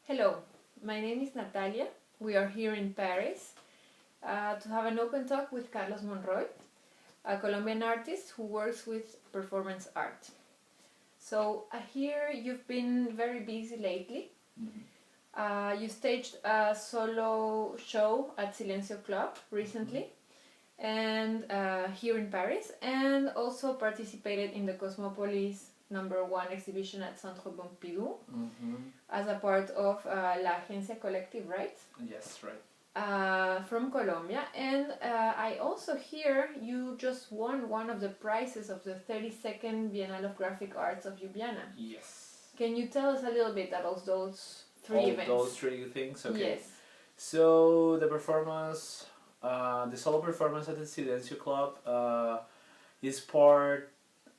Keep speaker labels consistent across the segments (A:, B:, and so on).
A: Hello, my name is Natalia. We are here in Paris to have an open talk with Carlos Monroy, a Colombian artist who works with performance art. So I hear you've been very busy lately. You staged a solo show at Silencio Club recently, and here in Paris, and also participated in the Cosmopolis #1 exhibition at Centre Pompidou as a part of La Agencia Collective, right?
B: Yes, right.
A: From Colombia, and I also hear you just won one of the prizes of the 32nd Biennale of Graphic Arts of Ljubljana.
B: Yes.
A: Can you tell us a little bit about those three events?
B: Those three things? Okay.
A: Yes.
B: So the performance, the solo performance at the Silencio Club is part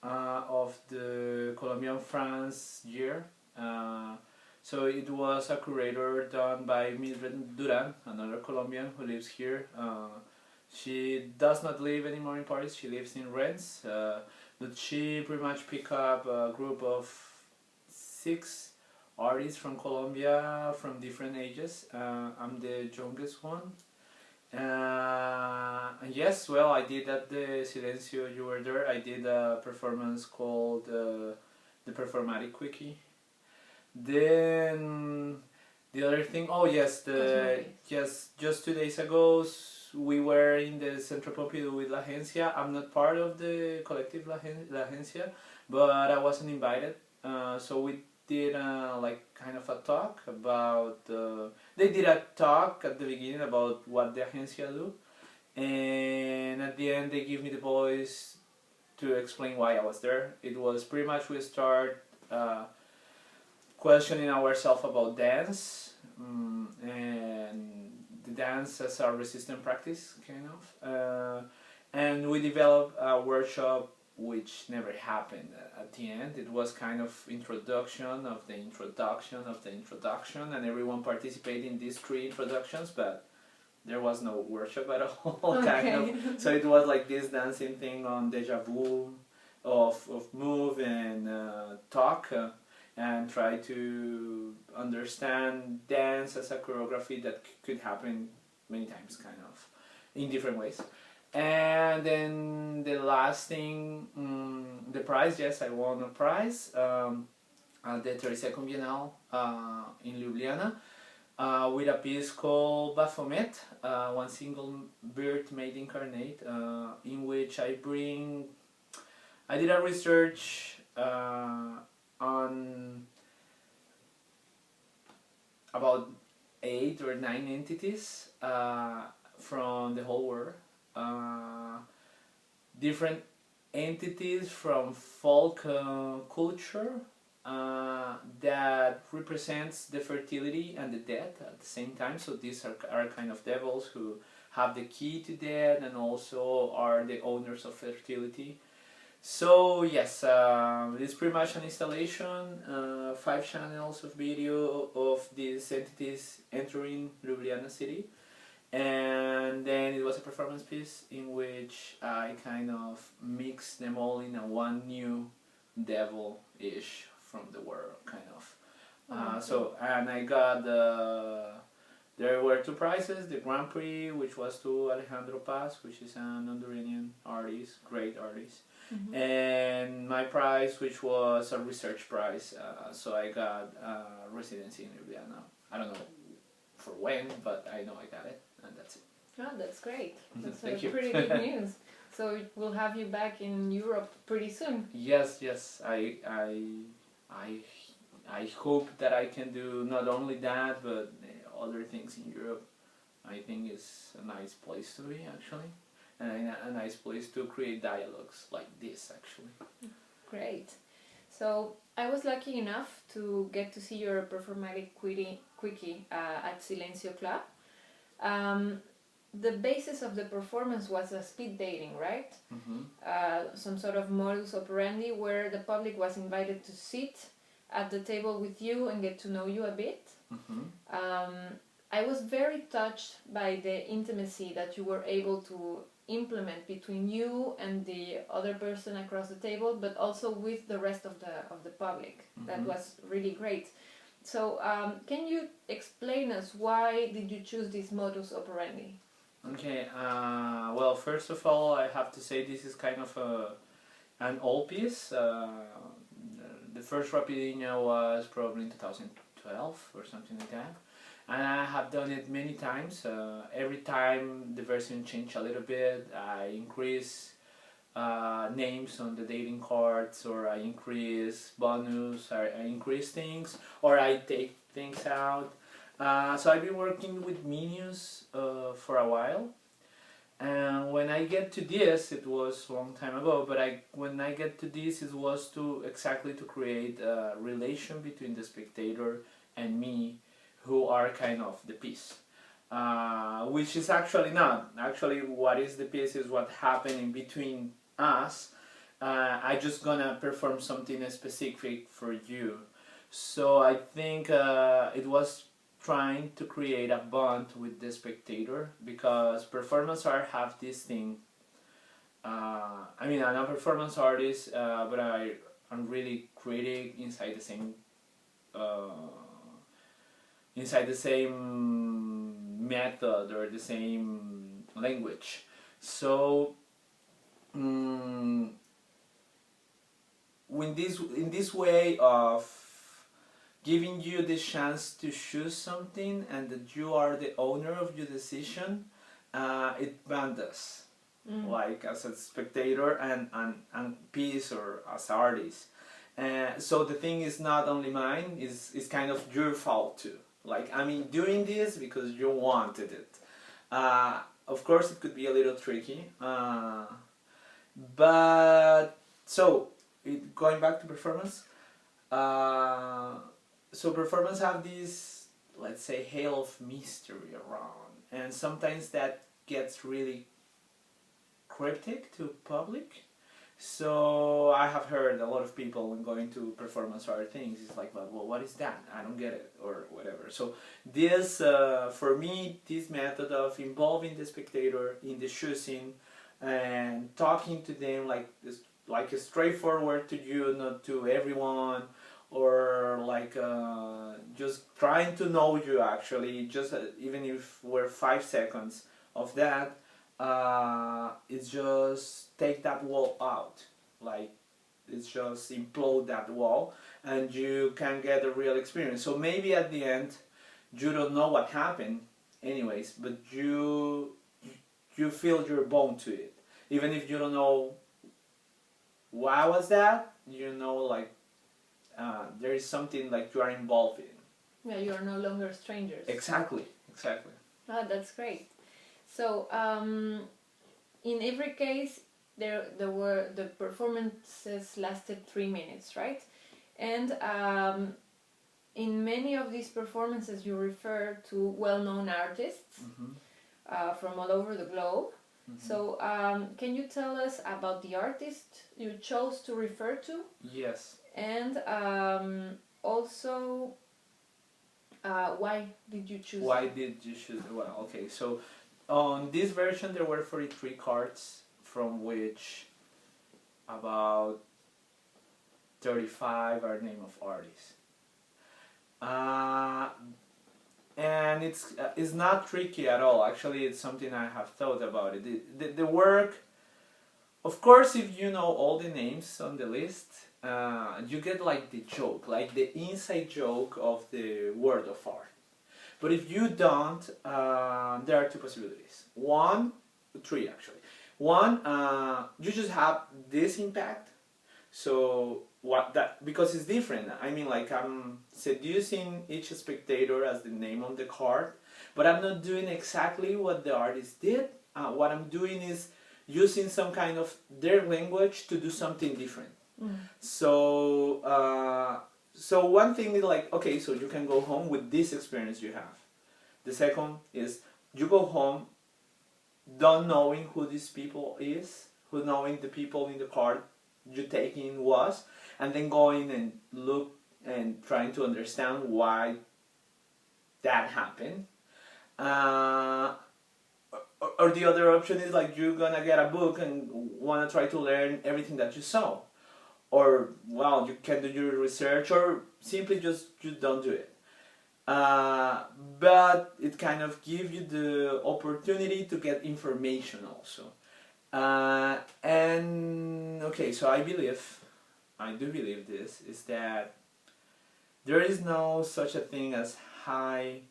B: of the Colombia and France year. So it was a curator done by Mildred Durán, another Colombian who lives here. She does not live anymore in Paris, she lives in Rennes, but she pretty much picked up a group of 6 artists from Colombia from different ages. I'm the youngest one. And yes, well, I did at the Silencio, you were there, I did a performance called the Performative Quickie. Then the other thing, oh yes, just 2 days ago we were in the Centre Pompidou with La Agencia. I'm not part of the collective La Agencia, but I wasn't invited, so we did like kind of a talk about they did a talk at the beginning about what the Agencia do, and at the end they give me the voice to explain why I was there. It was pretty much we start questioning ourselves about dance, and the dance as a resistant practice, kind of, and we developed a workshop which never happened at the end. It was kind of introduction of the introduction of the introduction, and everyone participated in these 3 introductions, but there was no workshop at all.
A: Okay.
B: Kind of. So it was like this dancing thing on deja vu of move and talk, and try to understand dance as a choreography that could happen many times, kind of, in different ways. And then the last thing, the prize, yes, I won a prize at the 32nd Biennale in Ljubljana with a piece called Baphomet, One Single Bird Made Incarnate, in which I did a research on about 8 or 9 entities from the whole world. Different entities from folk culture that represents the fertility and the death at the same time. So these are kind of devils who have the key to death and also are the owners of fertility. So yes, it's pretty much an installation, 5 channels of video of these entities entering Ljubljana city. And then it was a performance piece in which I kind of mixed them all in a one new devil-ish from the world, kind of. So, and I got there were 2 prizes, the Grand Prix, which was to Alejandro Paz, which is an Honduran artist, great artist. And my prize, which was a research prize, so I got residency in Ljubljana. I don't know for when, but I know I got it. And that's it.
A: Oh, that's great. That's
B: pretty
A: good news. So we'll have you back in Europe pretty soon.
B: Yes. I hope that I can do not only that, but other things in Europe. I think it's a nice place to be, actually, and a nice place to create dialogues like this, actually.
A: Great. So I was lucky enough to get to see your performatic quickie at Silencio Club. The basis of the performance was a speed dating, right? Some sort of modus operandi where the public was invited to sit at the table with you and get to know you a bit. I was very touched by the intimacy that you were able to implement between you and the other person across the table, but also with the rest of the public. That was really great. So can you explain us why did you choose this modus operandi?
B: Okay, well, first of all, I have to say this is kind of an old piece. The first Rapidinha was probably in 2012 or something like that. And I have done it many times. Every time the version changed a little bit, I increase names on the dating cards, or I increase bonus, or I increase things, or I take things out. So I've been working with menus for a while, and when I get to this, it was a long time ago, but when I get to this, it was exactly to create a relation between the spectator and me, who are kind of the piece. Which is actually not. Actually, what is the piece is what happened in between us. I just gonna perform something specific for you. So I think it was trying to create a bond with the spectator, because performance art have this thing. I mean, I'm a performance artist, but I'm really critic inside the same method or the same language. So in this way of giving you the chance to choose something and that you are the owner of your decision, it bonds us, like as a spectator and piece, or as artist. So the thing is not only mine, is kind of your fault too. Like, I mean, doing this because you wanted it. Of course it could be a little tricky, but so going back to performance, so performance have this, let's say, halo of mystery around, and sometimes that gets really cryptic to public. So I have heard a lot of people when going to performance art things, it's like, well, what is that? I don't get it, or whatever. So this, for me, this method of involving the spectator in the choosing and talking to them like a straightforward to you, not to everyone, or like just trying to know you actually, just even if we're 5 seconds of that. It's just take that wall out, like it's just implode that wall, and you can get a real experience. So maybe at the end you don't know what happened anyways, but you feel your bone to it, even if you don't know why was that, you know, like there is something like you are involved in.
A: Yeah, you are no longer strangers.
B: Exactly.
A: Oh, that's great. So, in every case, the performances lasted 3 minutes, right? And in many of these performances, you refer to well-known artists from all over the globe. So, can you tell us about the artist you chose to refer to?
B: Yes.
A: And also, why did you choose?
B: Why did you choose? Well, okay, so on this version there were 43 cards, from which about 35 are name of artists. And it's not tricky at all. Actually, it's something I have thought about it. The work, of course, if you know all the names on the list, you get like the joke, like the inside joke of the world of art. But if you don't, there are two possibilities. Three actually. One, you just have this impact. So because it's different. I mean, like, I'm seducing each spectator as the name on the card, but I'm not doing exactly what the artist did. What I'm doing is using some kind of their language to do something different. So one thing is like, okay, so you can go home with this experience you have. The second is you go home don't knowing who these people is, who knowing the people in the card you taking was, and then going and look and trying to understand why that happened. Or the other option is like you're gonna get a book and wanna try to learn everything that you saw. Or, well, you can do your research, or simply just you don't do it. but it kind of gives you the opportunity to get information also. And okay, so I do believe this, is that there is no such a thing as high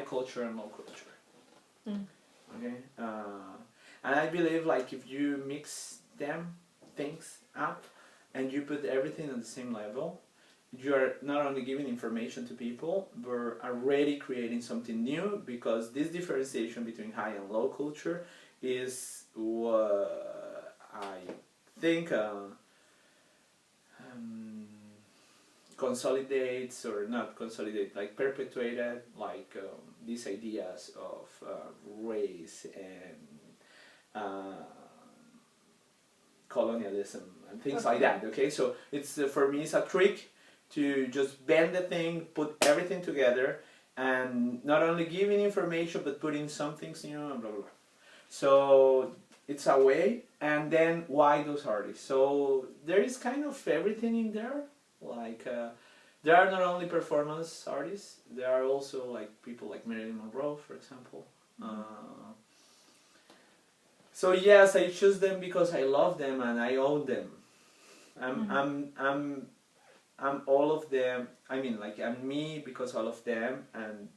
B: culture and low culture. Okay, and I believe like if you mix things up and you put everything on the same level, you are not only giving information to people, but already creating something new, because this differentiation between high and low culture is what I think consolidates, or not consolidate, like perpetuated, like these ideas of race and colonialism and things like that. Okay, so it's for me it's a trick to just bend the thing, put everything together, and not only giving information but putting some things new and blah blah blah. So it's a way. And then why those artists? So there is kind of everything in there. Like there are not only performance artists, there are also like people like Monroy, for example. So yes, I choose them because I love them and I own them. I'm all of them. I mean, like I'm me because all of them, and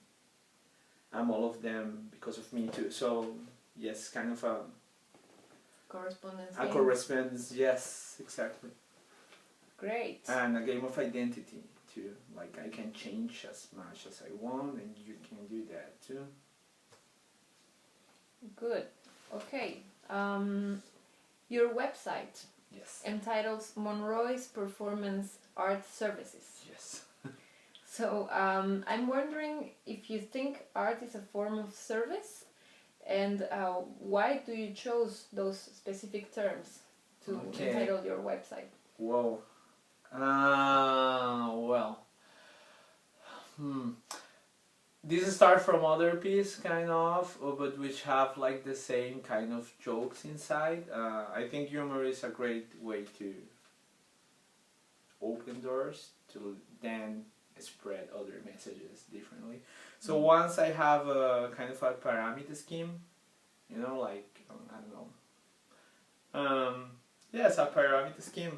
B: I'm all of them because of me too. So yes, kind of a
A: correspondence.
B: A correspondence, yes, exactly.
A: Great.
B: And a game of identity too. Like I can change as much as I want, and you can do that too.
A: Good. Okay. Your website.
B: Yes.
A: Entitles Monroy's Performance Art Services.
B: Yes.
A: So I'm wondering if you think art is a form of service, and why do you choose those specific terms to entitle your website?
B: Whoa. Well. This start from other piece, kind of, but which have like the same kind of jokes inside. I think humor is a great way to open doors to then spread other messages differently. So once I have a kind of a pyramid scheme, you know, like I don't know. Yes, a pyramid scheme,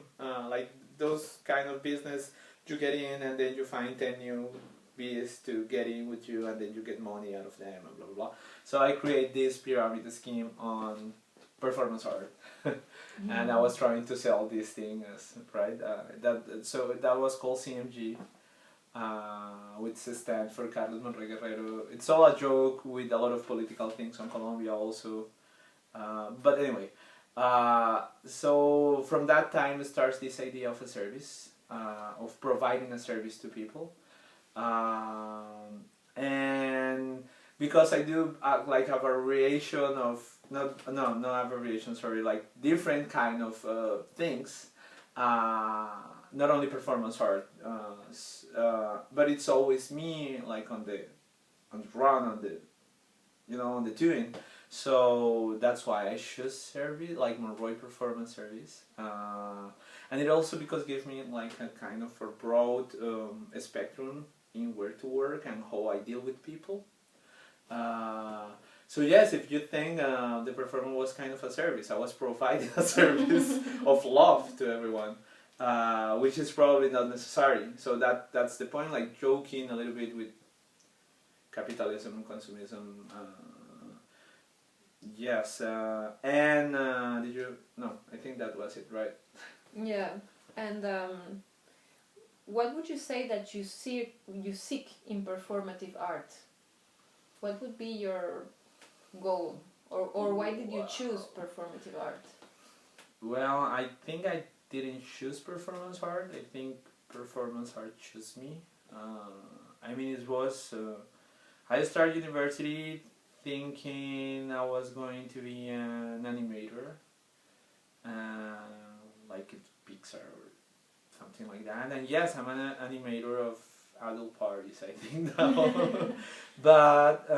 B: like those kind of business you get in and then you find 10 new bees to get in with you, and then you get money out of them and blah blah blah. So I create this pyramid scheme on performance art, and I was trying to sell this thing as right. So that was called CMG, which stands for Carlos Monroy Guerrero. It's all a joke with a lot of political things on Colombia also, but anyway. So from that time starts this idea of a service, of providing a service to people. And because I do like a variation of not a variation, sorry, like different kind of things, not only performance art, but it's always me like on the run, on the, you know, on the doing. So that's why I choose service, like Monroy Performance Service, and it also because it gives me like a kind of a broad spectrum in where to work and how I deal with people. So yes, if you think the performance was kind of a service, I was providing a service of love to everyone, which is probably not necessary. So that's the point, like joking a little bit with capitalism and consumerism. Yes, and did you? No, I think that was it, right?
A: Yeah, and what would you say that you seek in performative art? What would be your goal, or why did you choose performative art?
B: Well, I think I didn't choose performance art. I think performance art chose me. I mean, it was. I started university thinking I was going to be an animator, like at Pixar or something like that. And yes, I'm an animator of adult parties, I think now. But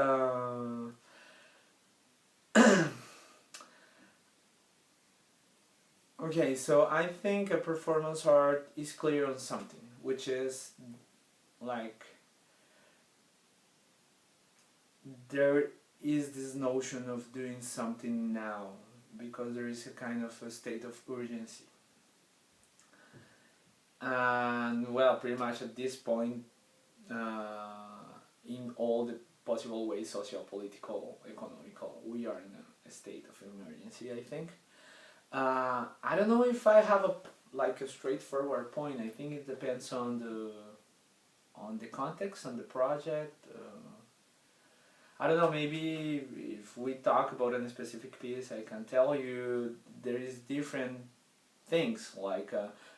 B: okay, so I think a performance art is clear on something, which is like there is this notion of doing something now because there is a kind of a state of urgency. And well, pretty much at this point, in all the possible ways, socio-political, economical, we are in a state of emergency, I think. I don't know if I have a straightforward point. I think it depends on the context, on the project. I don't know, maybe if we talk about a specific piece, I can tell you there is different things, like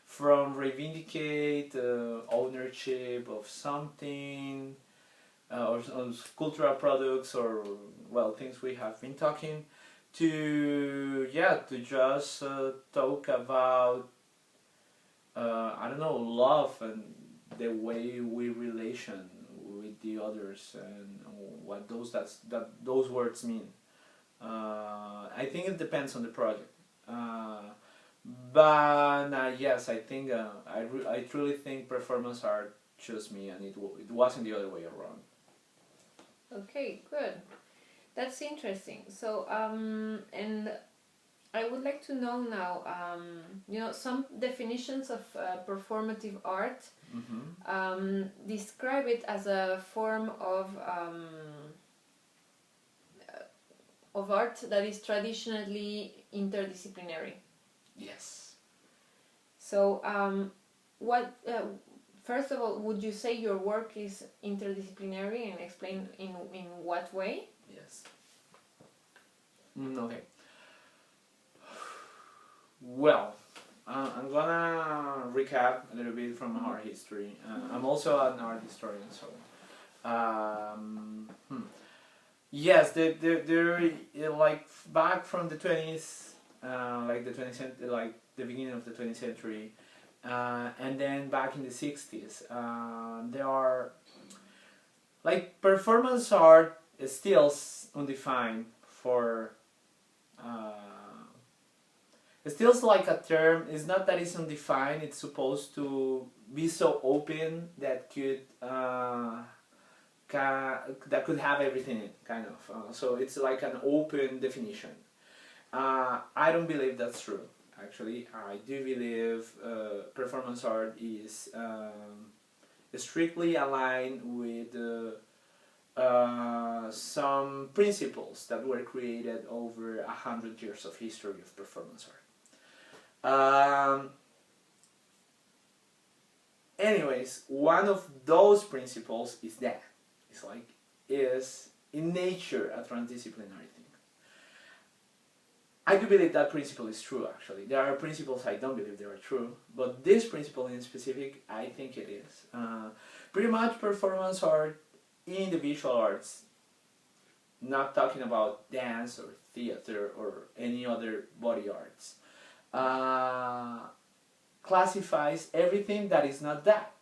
B: from reivindicate ownership of something, or cultural products, or well, things we have been talking, to just talk about I don't know, love and the way we relation with the others and what those words mean. I think it depends on the project. But yes, I think I truly think performance art chose me, and it wasn't the other way around.
A: Okay, good. That's interesting. So, and I would like to know now, some definitions of performative art.
B: Mm-hmm.
A: Describe it as a form of art that is traditionally interdisciplinary.
B: Yes.
A: So, first of all, would you say your work is interdisciplinary, and explain in what way?
B: Yes. Okay. Well, I'm gonna recap a little bit from our history. I'm also an art historian, so yes, there like back from the 20s, like the 20th century, like the beginning of the 20th century, and then back in the 60s, there are like performance art is still undefined for. It feels like a term. It's not that it's undefined. It's supposed to be so open that could have everything in it, kind of. So it's like an open definition. I don't believe that's true. Actually, I do believe performance art is strictly aligned with some principles that were created over 100 years of history of performance art. Anyways, one of those principles is that is in nature a transdisciplinary thing. I do believe that principle is true. Actually, there are principles I don't believe they are true, but this principle in specific, I think it is. Pretty much performance art in the visual arts, not talking about dance or theater or any other body arts, classifies everything that is not that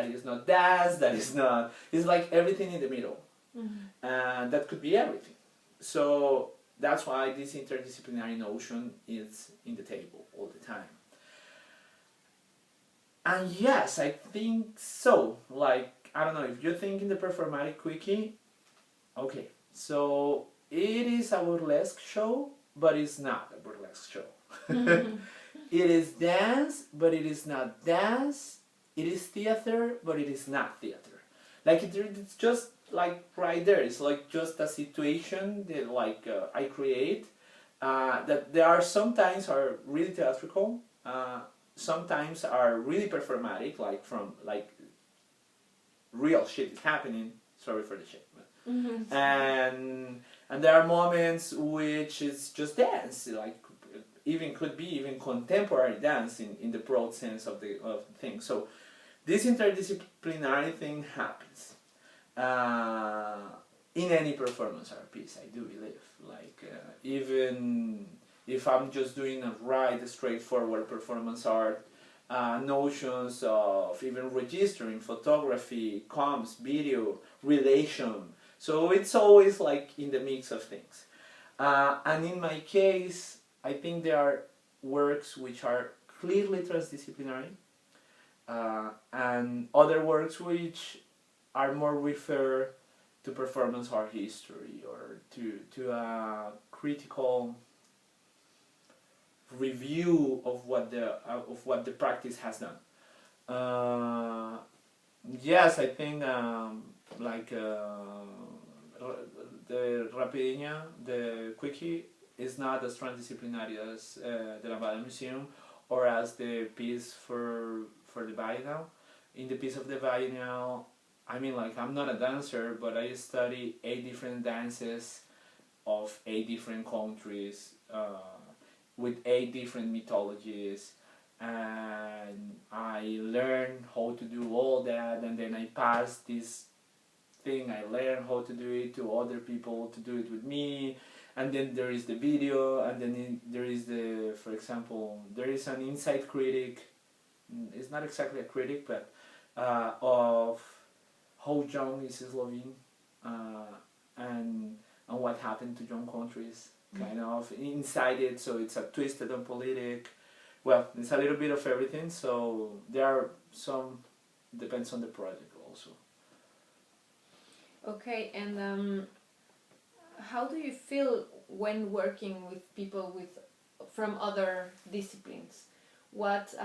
B: is not dance, that is not, it's like everything in the middle. Mm-hmm. And that could be everything. So that's why this interdisciplinary notion is in the table all the time. And yes, I think so. Like, I don't know, if you think in the performatic quickie, okay, so it is a burlesque show, but it's not a burlesque show. Mm-hmm. It is dance, but it is not dance. It is theater, but it is not theater. Like it's just like right there. It's like just a situation that I create. That there are sometimes are really theatrical. Sometimes are really performatic, like from like real shit is happening. Sorry for the shit. Mm-hmm. And there are moments which is just dance, like even could be even contemporary dance in the broad sense of the thing. So this interdisciplinary thing happens in any performance art piece, I do believe. Like even if I'm just doing a straightforward performance art, notions of even registering, photography, comms, video, relation. So it's always like in the mix of things. And in my case, I think there are works which are clearly transdisciplinary, and other works which are more refer to performance art history or to a critical review of what the practice has done. Yes, I think like the Rapidinha, the Quickie, is not as transdisciplinary as the Lambada Museum or as the piece for the Bienal. In the piece of the Bienal, I mean, like, I'm not a dancer, but I study 8 different dances of 8 different countries with 8 different mythologies, and I learn how to do all that, and then I pass this thing I learn how to do it to other people to do it with me, and then there is the video, and then there is the, for example, there is an inside critic, it's not exactly a critic, but of how young is Slovene, and what happened to young countries, kind of inside it, so it's a twisted and politic, well, it's a little bit of everything, so there are some, depends on the project also.
A: Okay, and how do you feel when working with people from other disciplines? What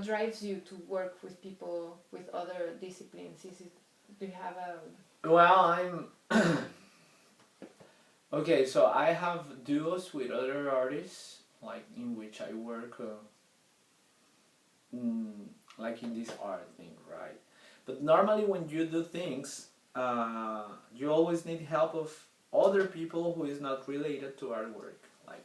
A: drives you to work with people with other disciplines? Do you have a...
B: Well, I'm okay, so I have duos with other artists, like in which I work like in this art thing, right? But normally when you do things, you always need help of other people who is not related to our work. Like,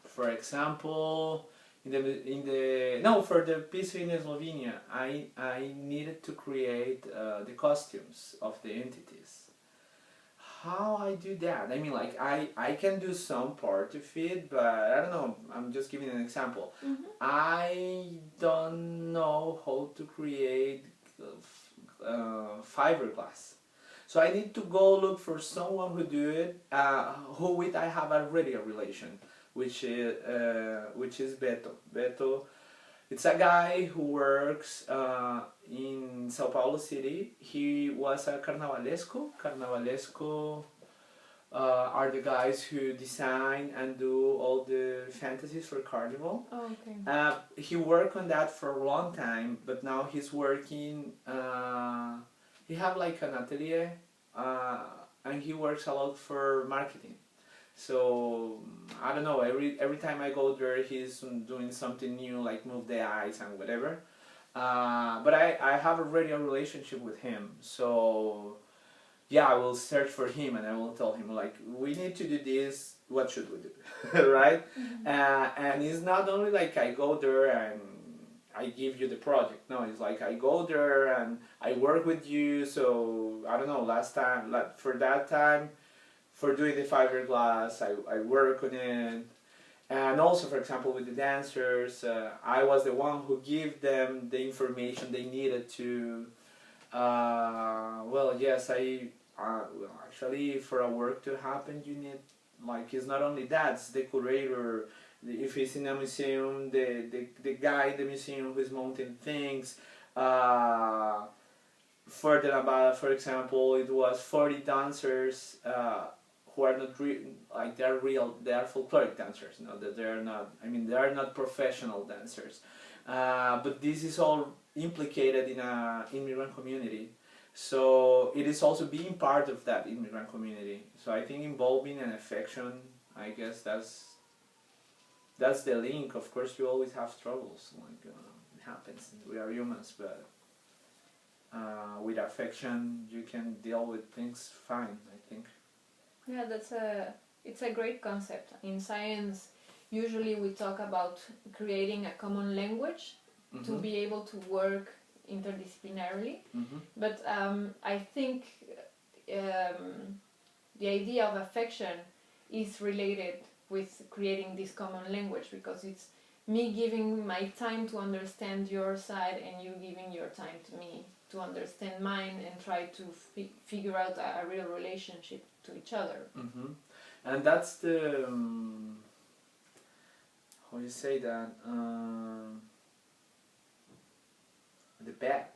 B: for example, for the piece in Slovenia, I needed to create the costumes of the entities. How I do that? I mean, like, I can do some part of it, but I don't know, I'm just giving an example. I don't know how to create fiberglass. So I need to go look for someone who do it, who with I have already a relation, which is Beto. Beto, it's a guy who works in Sao Paulo city. He was a carnavalesco. Carnavalesco are the guys who design and do all the fantasies for carnival.
A: Oh, okay.
B: He worked on that for a long time, but now he's working, he have like an atelier, and he works a lot for marketing. So I don't know, every time I go there he's doing something new, like move the eyes and whatever. But I have already a relationship with him, so yeah, I will search for him and I will tell him, like, we need to do this, what should we do? Right? And it's not only like I go there and I give you the project. No, it's like I go there and I work with you. So I don't know, last time, for that time, for doing the fiberglass, I work on it. And also, for example, with the dancers, I was the one who gave them the information they needed to, well, yes, well, actually, for a work to happen, you need, like, it's not only that, it's the curator, if it's in a museum, the guy in the museum who's mounting things. For the Lambada, for example, it was 40 dancers who are not like they are folkloric dancers. No, that they are not. I mean, they are not professional dancers. But this is all implicated in a immigrant community. So it is also being part of that immigrant community. So I think involving and affection, I guess that's the link. Of course, you always have troubles. Like it happens. We are humans, but with affection, you can deal with things fine, I think.
A: Yeah, it's a great concept. In science, usually we talk about creating a common language to be able to work interdisciplinarily. But I think the idea of affection is related with creating this common language, because it's me giving my time to understand your side and you giving your time to me to understand mine and try to figure out a real relationship to each other.
B: And that's the how you say that, the bet.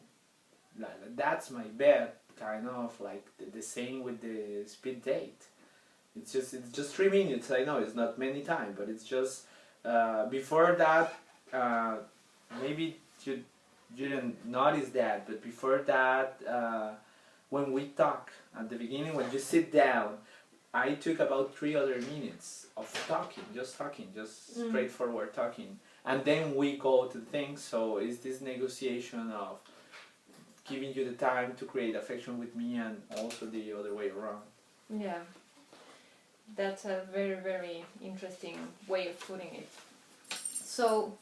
B: that's my bet, kind of like the same with the speed date. It's just 3 minutes. I know it's not many time, but it's just before that. Maybe you didn't notice that, but before that, when we talk at the beginning, when you sit down, I took about 3 other minutes of talking, just straightforward talking, and then we go to things. So it's this negotiation of giving you the time to create affection with me, and also the other way around.
A: Yeah, that's a very, very interesting way of putting it. So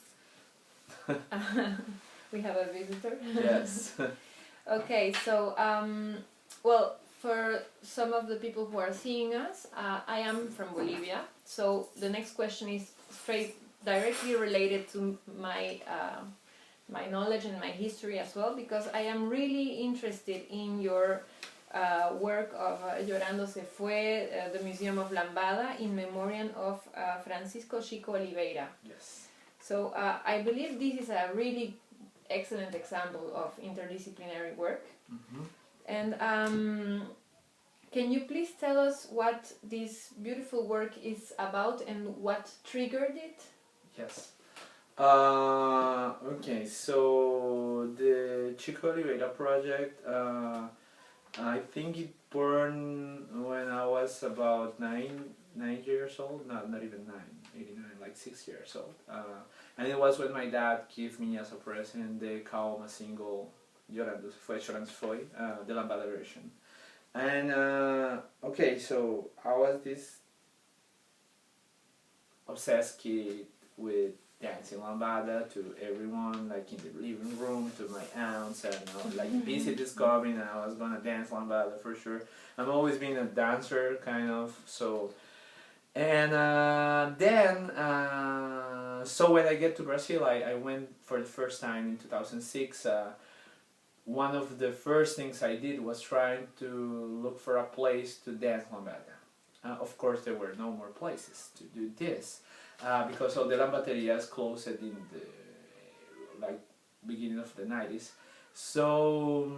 A: we have a visitor.
B: Yes.
A: Okay, so well, for some of the people who are seeing us, I am from Bolivia. So the next question is directly related to my my knowledge and my history as well, because I am really interested in your work of Llorando se fue, the Museum of Lambada in memoriam of Francisco Chico Oliveira.
B: Yes.
A: So I believe this is a really excellent example of interdisciplinary work.
B: Mm-hmm.
A: And can you please tell us what this beautiful work is about and what triggered it?
B: Yes. Okay, so the Chico Oliveira project, I think it born when I was about 9 years old. Not even 89, like 6 years old. And it was when my dad gave me as a present the Kaoma single Llorando se fue, the Lambada version. And okay, so I was this obsessed kid with dancing lambada to everyone, like in the living room, to my aunts, and like visit is coming, and I was gonna dance lambada for sure. I've always been a dancer, kind of. So, and then so when I get to Brazil, I went for the first time in 2006. One of the first things I did was trying to look for a place to dance lambada. Of course, there were no more places to do this. Because all the lambaterias closed in the beginning of the 90s. So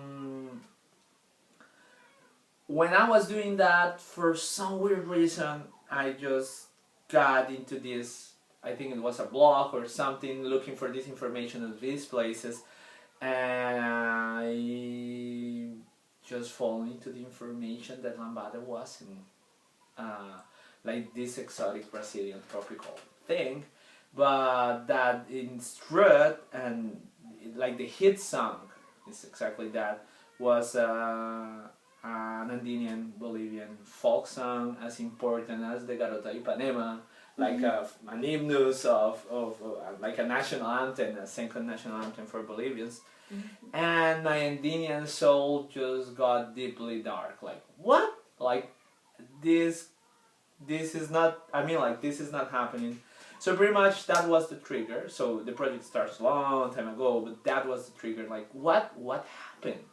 B: when I was doing that, for some weird reason, I just got into this, I think it was a blog or something, looking for this information of these places, and I just fall into the information that lambada was in like this exotic Brazilian tropical thing, but that in strut and like the hit song is exactly that, was an Andean Bolivian folk song as important as the Garota Ipanema, like an hymnus of like a national anthem, a second national anthem for Bolivians. Mm-hmm. And my Andean soul just got deeply dark. Like, what? Like, this is not, I mean, like, this is not happening. So pretty much that was the trigger. So the project starts a long time ago, but that was the trigger. Like, what happened?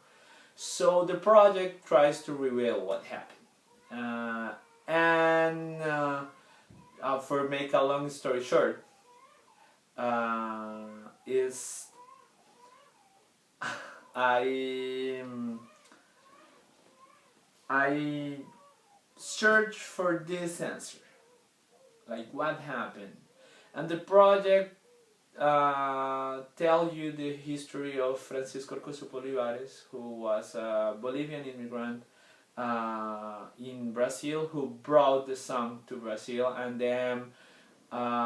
B: So the project tries to reveal what happened. For make a long story short, is I search for this answer, like what happened, and the project tell you the history of Francisco Olivares, who was a Bolivian immigrant in Brazil, who brought the song to Brazil, and then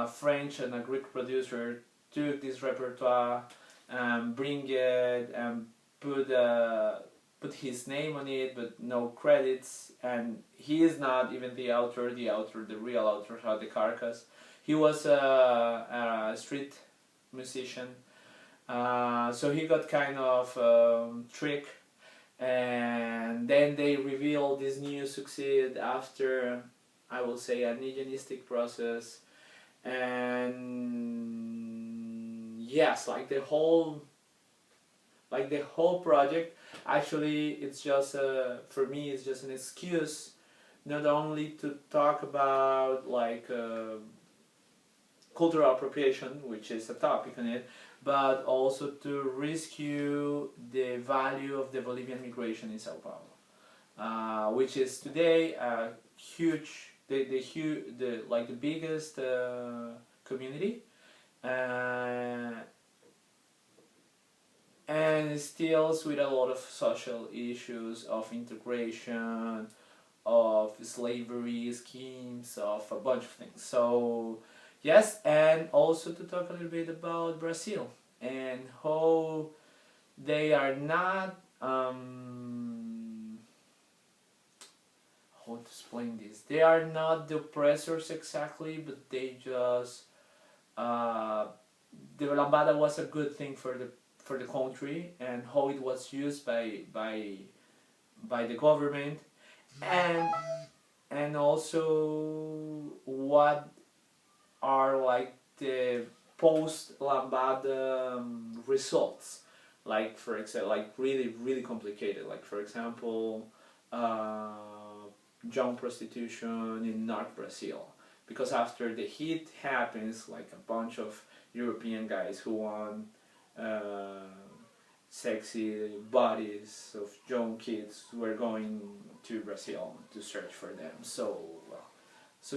B: French and a Greek producer took this repertoire and bring it and put his name on it, but no credits, and he is not even the author, the real author of the Carcass. He was a street musician, so he got kind of tricked, and then they revealed this new succeed after, I will say, an hygienistic process, and yes, like the whole project, actually, it's just for me, it's just an excuse, not only to talk about like cultural appropriation, which is a topic on it, but also to rescue the value of the Bolivian migration in Sao Paulo, which is today a huge, the biggest community, and it deals with a lot of social issues of integration, of slavery schemes, of a bunch of things. So yes, and also to talk a little bit about Brazil and how they are not how to explain this, they are not the oppressors exactly, but they just the lambada was a good thing for the country, and how it was used by the government, and also what are like the post lambada results, like for example, like really complicated, like for example young prostitution in North Brazil, because after the hit happens, like a bunch of European guys who want sexy bodies of young kids were going to Brazil to search for them. So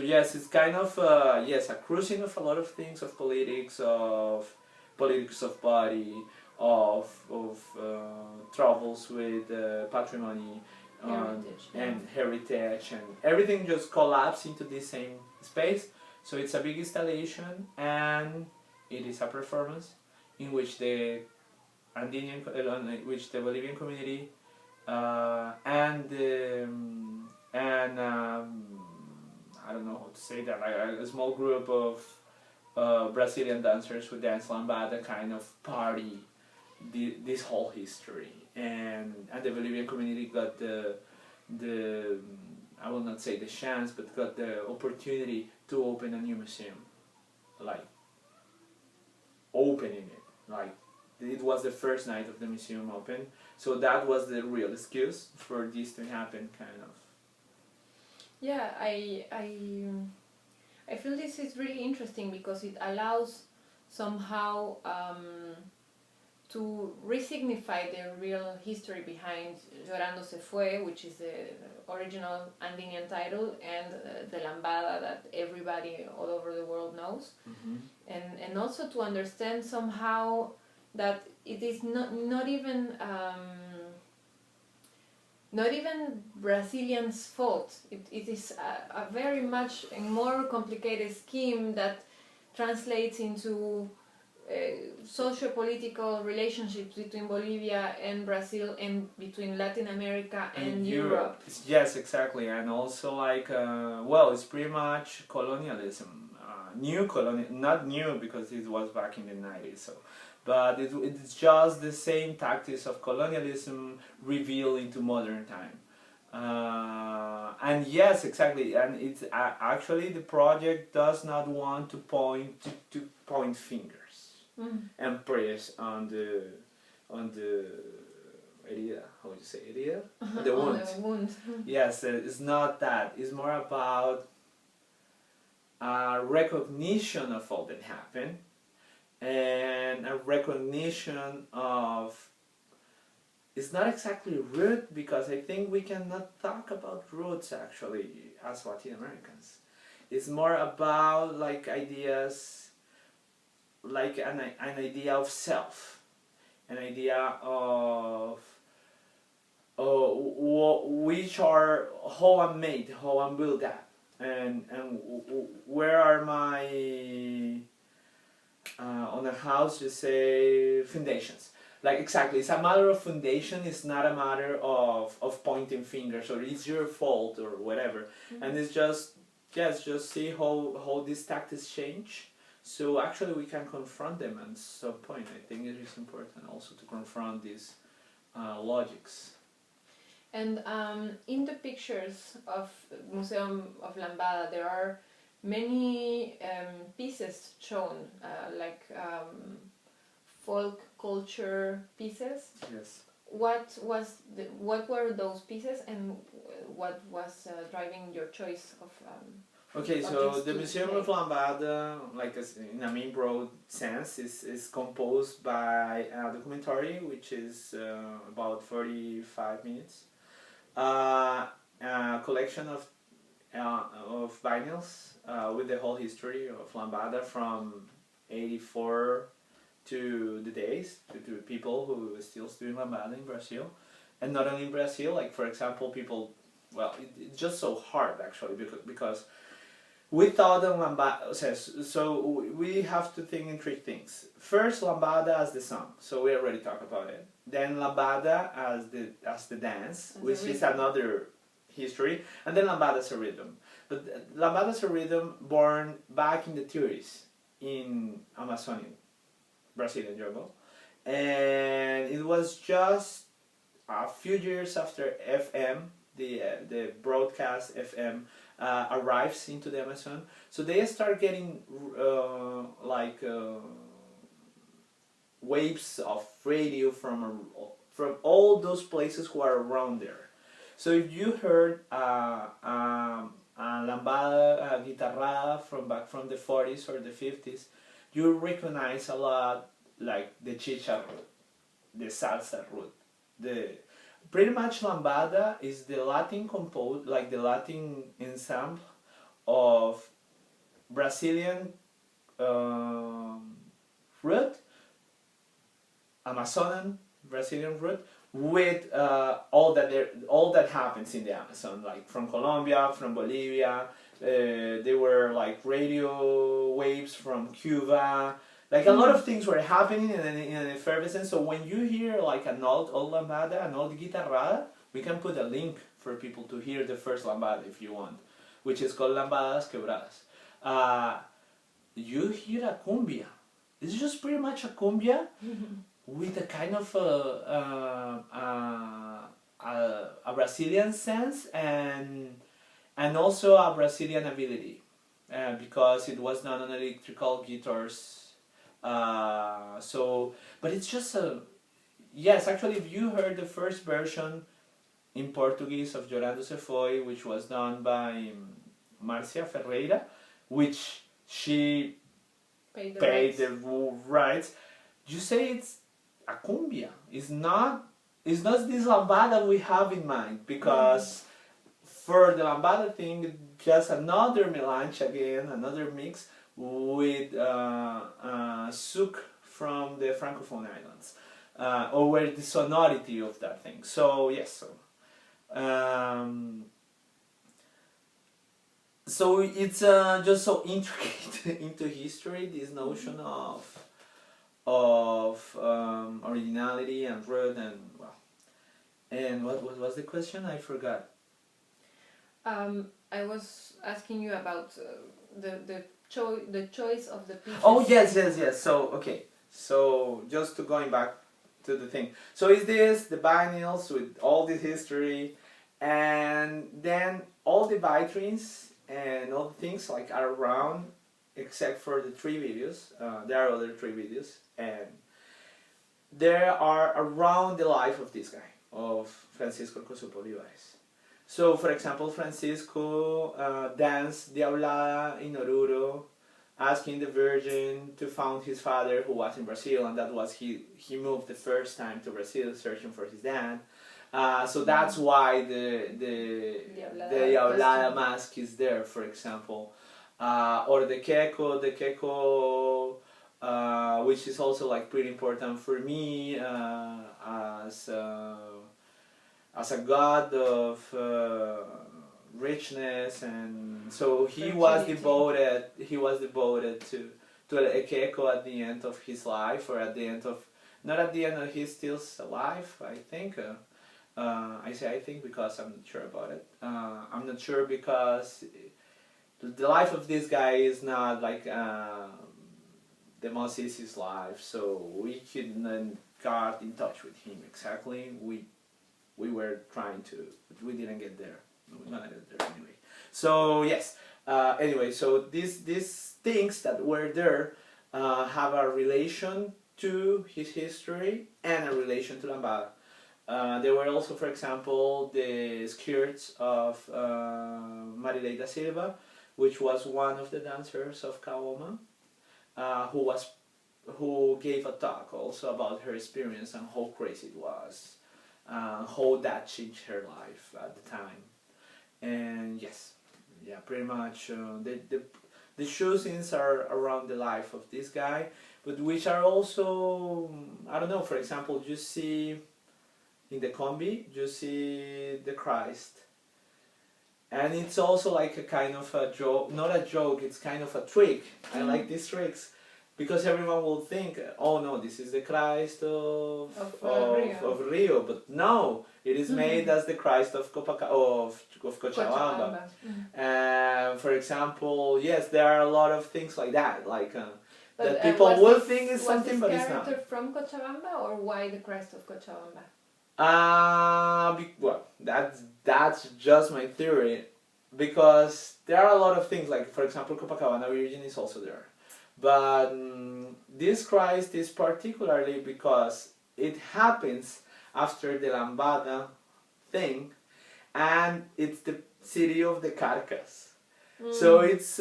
B: yes, it's kind of yes, a cruising of a lot of things, of politics of body, of troubles with patrimony, heritage, and everything just collapsed into the same space. So it's a big installation, and it is a performance in which the Bolivian community and I don't know how to say that, like a small group of Brazilian dancers who dance lambada kind of party this whole history, and the Bolivian community got the I will not say the chance, but got the opportunity to open a new museum, like opening it, like it was the first night of the museum open, so that was the real excuse for this to happen, kind of.
A: Yeah, I feel this is really interesting because it allows somehow to re-signify the real history behind Llorando se fue, which is the original Andinian title, and the lambada that everybody all over the world knows.
B: Mm-hmm.
A: And also to understand somehow that it is not even Brazilians' fault. It is a very much a more complicated scheme that translates into socio-political relationships between Bolivia and Brazil, and between Latin America and Europe.
B: Yes, exactly, and also like well, it's pretty much colonialism, not new because it was back in the 90s. So, but it's just the same tactics of colonialism revealed into modern time. And yes, exactly, and it's actually the project does not want to point fingers and press on the herida. How would you say herida? The wound.
A: The wound.
B: Yes, it's not that. It's more about a recognition of all that happened, and a recognition of. It's not exactly root, because I think we cannot talk about roots actually as Latin Americans. It's more about like ideas, like an idea of self, an idea of which are how I'm made, how I'm built up, and where are my on a house you say foundations. Like exactly, it's a matter of foundation. It's not a matter of pointing fingers or it's your fault or whatever. Mm-hmm. And it's just see how these tactics change. So actually we can confront them at some point. I think it is important also to confront these logics.
A: And in the pictures of Museum of Lambada, there are many pieces shown, like folk culture pieces.
B: Yes.
A: What were those pieces, and what was driving your choice of
B: Okay,
A: of
B: so
A: these
B: the
A: two
B: Museum of
A: places.
B: Lambada, like in a main broad sense, is composed by a documentary which is about 45 minutes, a collection of vinyls with the whole history of Lambada from 84 to the days, to people who are still doing Lambada in Brazil. And not only in Brazil, like for example, people, well, it's just so hard actually because we thought of Lambada, so we have to think in three things. First, Lambada as the song, so we already talked about it. Then Lambada as the dance,
A: As a
B: which is
A: rhythm.
B: another history, and then Lambada as a rhythm. But Lambada as a rhythm born back in the 30s in Amazonian, Brazilian jungle, and it was just a few years after FM, the broadcast FM, arrives into the Amazon. So they start getting waves of radio from all those places who are around there. So if you heard a lambada, a guitarra from the 40s or the 50s, you recognize a lot like the chicha root, the salsa root, the pretty much lambada is the Latin like the Latin ensemble of Brazilian root, Amazonian Brazilian root, with all that happens in the Amazon, like from Colombia, from Bolivia. There were like radio waves from Cuba. Like a lot of things were happening in an effervescence. So when you hear like an old lambada, an old guitarrada, we can put a link for people to hear the first lambada if you want, which is called Lambadas Quebradas. You hear a cumbia. It's just pretty much a cumbia with a kind of a Brazilian sense and also a Brazilian ability because it was done on electrical guitars. But it's just yes, actually, if you heard the first version in Portuguese of Llorando Se Foi, which was done by Marcia Ferreira, which she paid the rights, you say it's a cumbia. It's not this lambada we have in mind, because for the lambada thing, just another melange again, another mix with souk from the Francophone islands, or where the sonority of that thing. So yes, so it's just so intricate into history, this notion of originality and root and well. And what was the question? I forgot.
A: I was asking you about the choice of the pieces.
B: Oh yes. So okay. So just to going back to the thing. So is this the vinyls with all this history, and then all the vitrines and all the things like are around, except for the 3 videos. There are other 3 videos, and they are around the life of this guy, of Francisco Cosupo Olivares. So, for example, Francisco danced Diablada in Oruro, asking the Virgin to find his father, who was in Brazil, and that was he moved the first time to Brazil searching for his dad. So that's why the Diablada mask is there, for example. Or the Queco, which is also like pretty important for me as a god of richness, and so he was devoted to a Queco at the end of his life, or at the end of, not at the end of his still alive, I think. I say I think because I'm not sure about it. I'm not sure because the life of this guy is not like the most easiest life, so we couldn't got in touch with him exactly. We were trying to, but we didn't get there. We're gonna get there anyway. So yes. Anyway, so these things that were there have a relation to his history and a relation to Lambada. There were also, for example, the skirts of Marilei da Silva, which was one of the dancers of Kaoma, who gave a talk also about her experience and how crazy it was, how that changed her life at the time. And yes, yeah, pretty much the show scenes are around the life of this guy, but which are also, I don't know, for example, you see in the combi, you see the Christ. And it's also like a kind of a joke, not a joke, it's kind of a trick. I like these tricks because everyone will think, oh no, this is the Christ of Rio. But no, it is made as the Christ of Cochabamba. For example, yes, there are a lot of things like that, like that people will think is something, but it's not.
A: Was this character from Cochabamba, or why the Christ of Cochabamba?
B: Well, that's just my theory, because there are a lot of things, like for example Copacabana origin is also there, but this Christ is particularly because it happens after the Lambada thing, and it's the city of the Carcas. So it's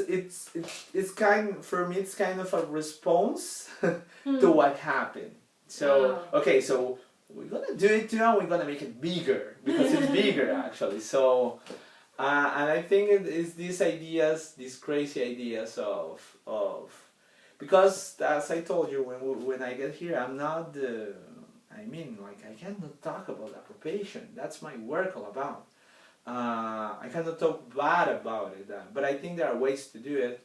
B: kind, for me it's kind of a response to what happened. So okay, so we're gonna do it now, we're gonna make it bigger, because it's bigger actually. So and I think it is these ideas, these crazy ideas of because as I told you, when I get here, I'm not the, I mean, like, I cannot talk about appropriation. That's my work all about. I cannot talk bad about it, but I think there are ways to do it.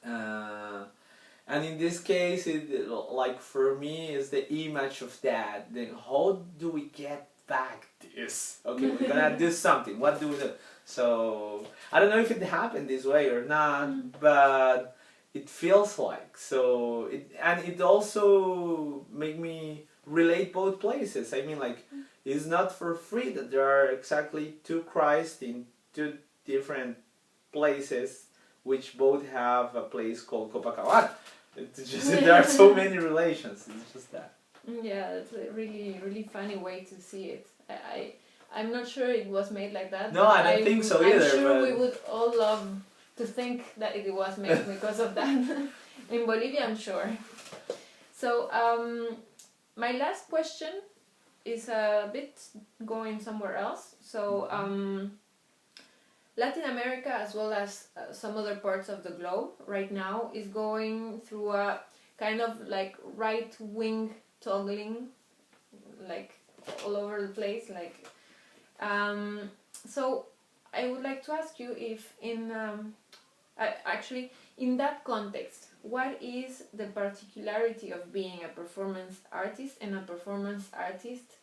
B: And in this case, it, like for me, is the image of that. How do we get back this? Okay, we're gonna do something. What do we do? So I don't know if it happened this way or not, but it feels like so. It also make me relate both places. I mean, like, it's not for free that there are exactly two Christ in two different places, which both have a place called Copacabana. It's just there are so many relations. It's just that.
A: Yeah, it's a really funny way to see it. I'm not sure it was made like that.
B: No, I don't think so either.
A: I'm sure we would all love to think that it was made because of that. In Bolivia, I'm sure. So my last question is a bit going somewhere else. So Latin America, as well as some other parts of the globe right now, is going through a kind of like right-wing toggling, like all over the place. Like, so I would like to ask you if actually in that context, what is the particularity of being a performance artist and a performance artist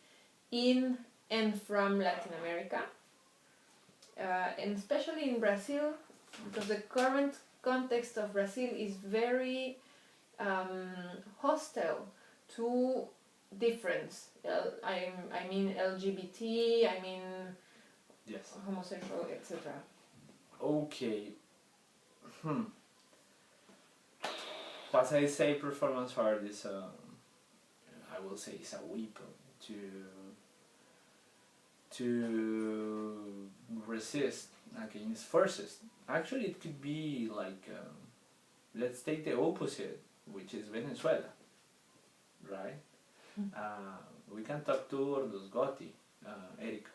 A: in and from Latin America? And especially in Brazil, because the current context of Brazil is very hostile to difference. I mean LGBT, I mean
B: yes,
A: homosexual, etc.
B: Okay. What I say, performance art is I will say, is a weapon to resist against forces. Actually, it could be like, let's take the opposite, which is Venezuela, right? We can talk to Ordos Gotti, Erika,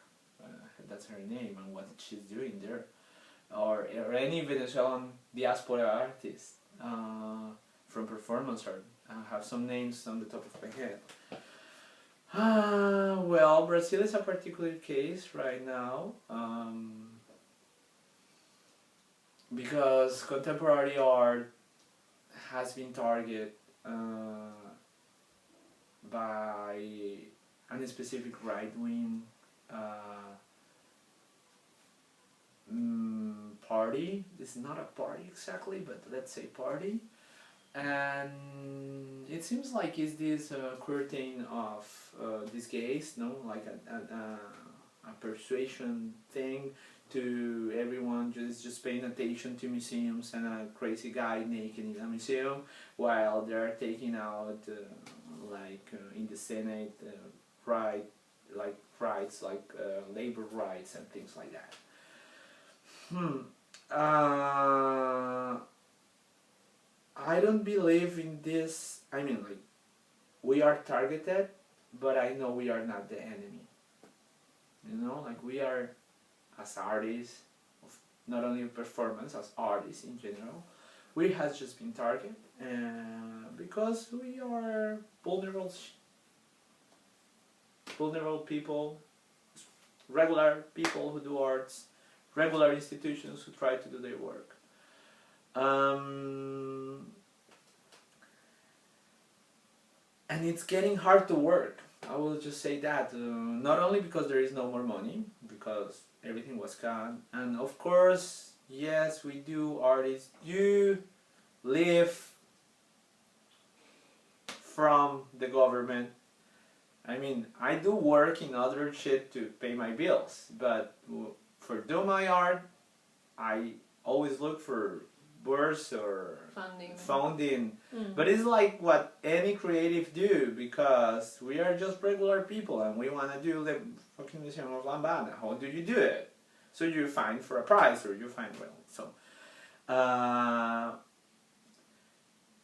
B: that's her name, and what she's doing there, or any Venezuelan diaspora artist from performance art. I have some names on the top of my head. Well, Brazil is a particular case right now, because contemporary art has been targeted by a specific right-wing party. This is not a party exactly, but let's say party. And it seems like it's this curtain of these gays, no, like a persuasion thing to everyone, just paying attention to museums and a crazy guy naked in a museum while they're taking out in the Senate rights like labor rights and things like that. I don't believe in this. I mean, like, we are targeted, but I know we are not the enemy. You know, like, we are, as artists, of not only performance, as artists in general, we have just been targeted because we are vulnerable people, regular people who do arts, regular institutions who try to do their work. And it's getting hard to work. I will just say that. Not only because there is no more money, because everything was cut, and of course, yes, we do, artists do live from the government. I mean, I do work in other shit to pay my bills, but for do my art, I always look for bursts or funding. But it's like what any creative do, because we are just regular people and we want to do the fucking Museum of Lambada. How do you do it? So you find for a price, or you find, well,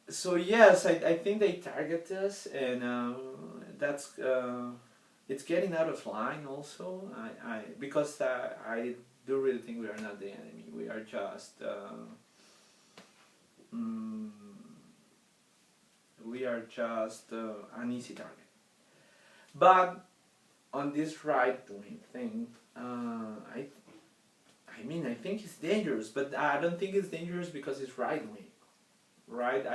B: so yes, I think they target us, and that's it's getting out of line also. Because I do really think we are not the enemy. We are just an easy target. But on this right-wing thing, I think it's dangerous, but I don't think it's dangerous because it's right-wing. Right?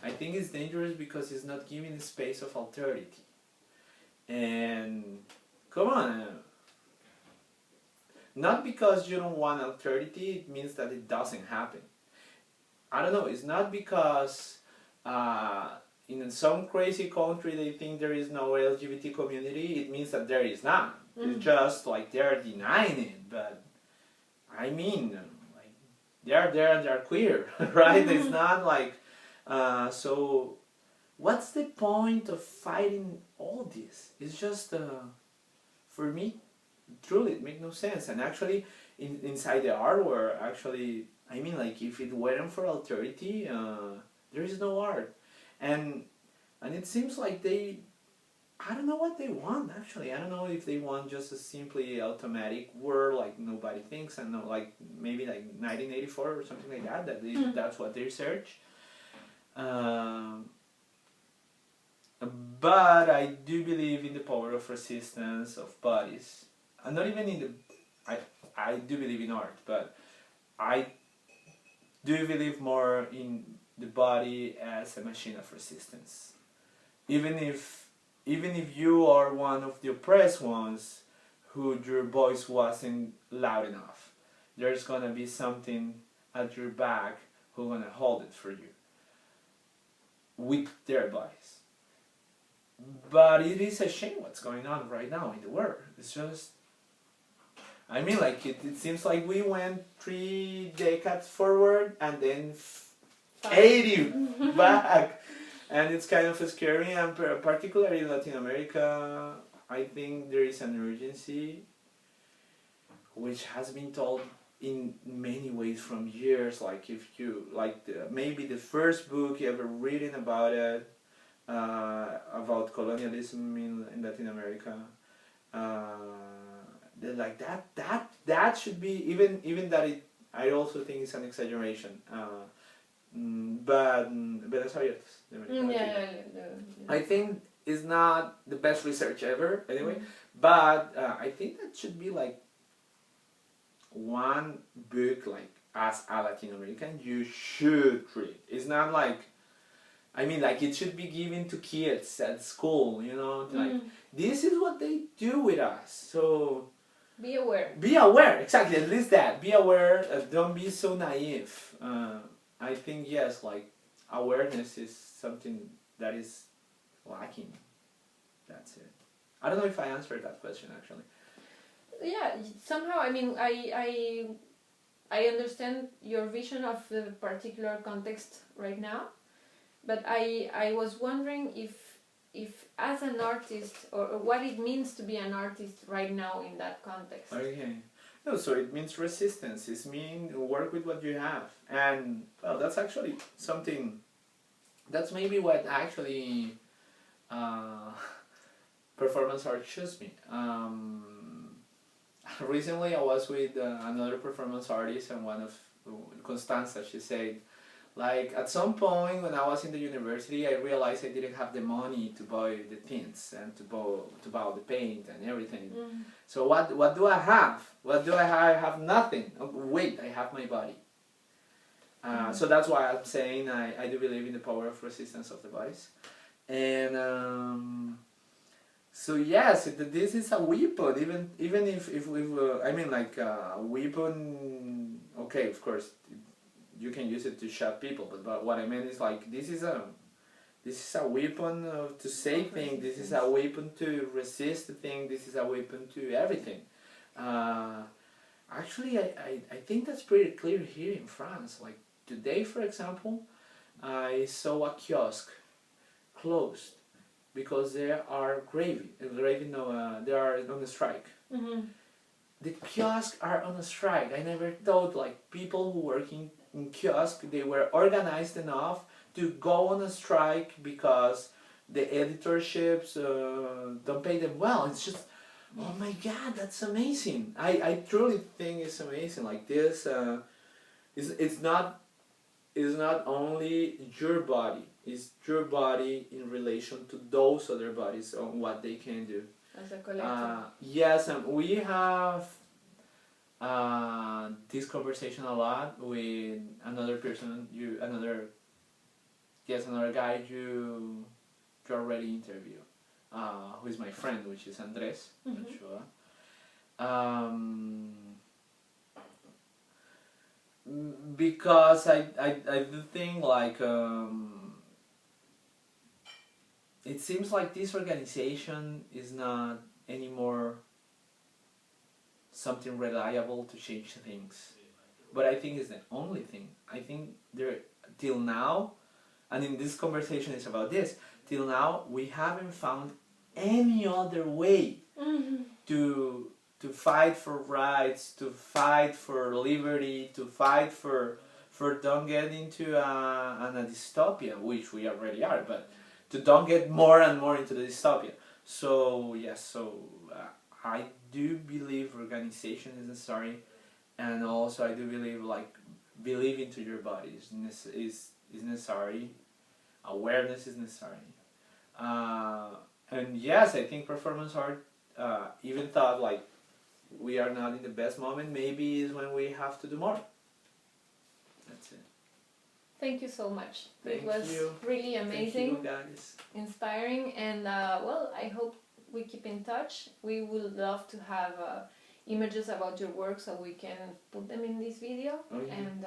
B: I think it's dangerous because it's not giving a space of alterity. And come on, not because you don't want alterity, it means that it doesn't happen. I don't know, it's not because in some crazy country they think there is no LGBT community, it means that there is none. It's just like they're denying it, but I mean, like, they're there and they're queer, right? It's not like, so what's the point of fighting all this? It's just, for me, truly, it makes no sense. And actually, inside the artwork, actually, I mean, like, if it weren't for alterity, there is no art. And it seems like I don't know what they want, actually. I don't know if they want just a simply automatic word, like nobody thinks, and like maybe like 1984 or something like that, that's what they search. But I do believe in the power of resistance of bodies. And not even in I do believe in art, but I do believe more in the body as a machine of resistance. Even if you are one of the oppressed ones who your voice wasn't loud enough, there's gonna be something at your back who's gonna hold it for you with their bodies. But it is a shame what's going on right now in the world. It's just, I mean, like, it seems like we went 3 decades forward and then 80 back. And it's kind of scary, and particularly in Latin America, I think there is an urgency which has been told in many ways from years. Like, if you, like, maybe the first book you ever reading about it, about colonialism in Latin America, like that should be, even that I also think it's an exaggeration. But that's how it is. I think it's not the best research ever, anyway. But I think that should be like one book, like, as a Latin American, you should read. It's not like, I mean, like, it should be given to kids at school, you know, like, this is what they do with us, so
A: be aware.
B: Be aware, exactly, at least that. Be aware, don't be so naive. I think, yes, like, awareness is something that is lacking. That's it. I don't know if I answered that question, actually.
A: Yeah, somehow, I mean, I understand your vision of the particular context right now, but I was wondering if as an artist, or what it means to be an artist right now in that context.
B: Okay. No, so it means resistance. It means work with what you have, and well, that's actually something. That's maybe what actually performance art shows me. Recently, I was with another performance artist, and one of Constanza. She said, like at some point when I was in the university, I realized I didn't have the money to buy the tints and to buy the paint and everything.
A: Mm.
B: So what do I have? What do I have? I have nothing. Oh, wait, I have my body. So that's why I'm saying I do believe in the power of resistance of the bodies. And so yes, this is a weapon. Even if I mean like a weapon. Okay, of course, you can use it to shot people. But what I meant is like this is a weapon to say things. This is a weapon to resist the thing. This is a weapon to everything. Actually, I think that's pretty clear here in France. Like today, for example, I saw a kiosk closed because they are they are on a strike.
A: Mm-hmm.
B: The kiosks are on a strike. I never thought like people who work in kiosk, they were organized enough to go on a strike because the editorships don't pay them well. It's just, oh my God, that's amazing. I truly think it's amazing. Like this, it's not only your body. It's your body in relation to those other bodies on what they can do.
A: As a collective.
B: Yes, and we have this conversation a lot with another person, another guy you already interviewed, who is my friend, which is Andres.
A: Mm-hmm.
B: Because I do think like it seems like this organization is not anymore something reliable to change things, but I think it's the only thing. I think till now, and in this conversation is about this, till now we haven't found any other way to fight for rights, to fight for liberty, to fight for don't get into a dystopia, which we already are, but to don't get more and more into the dystopia. So yes, I do believe organization is necessary, and also I do believe believe into your body is necessary. Awareness is necessary, and yes, I think performance art. Even thought like we are not in the best moment. Maybe is when we have to do more. That's it.
A: Thank you so much.
B: Thank
A: it was
B: you.
A: really amazing,
B: Thank you, guys.
A: Inspiring, and well, I hope we keep in touch. We would love to have images about your work so we can put them in this video, and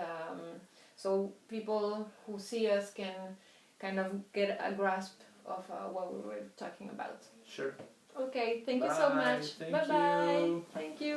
A: so people who see us can kind of get a grasp of what we were talking about.
B: Sure.
A: Okay, thank you
B: Bye.
A: so much.
B: Thank
A: Bye bye.
B: you.
A: Thank you.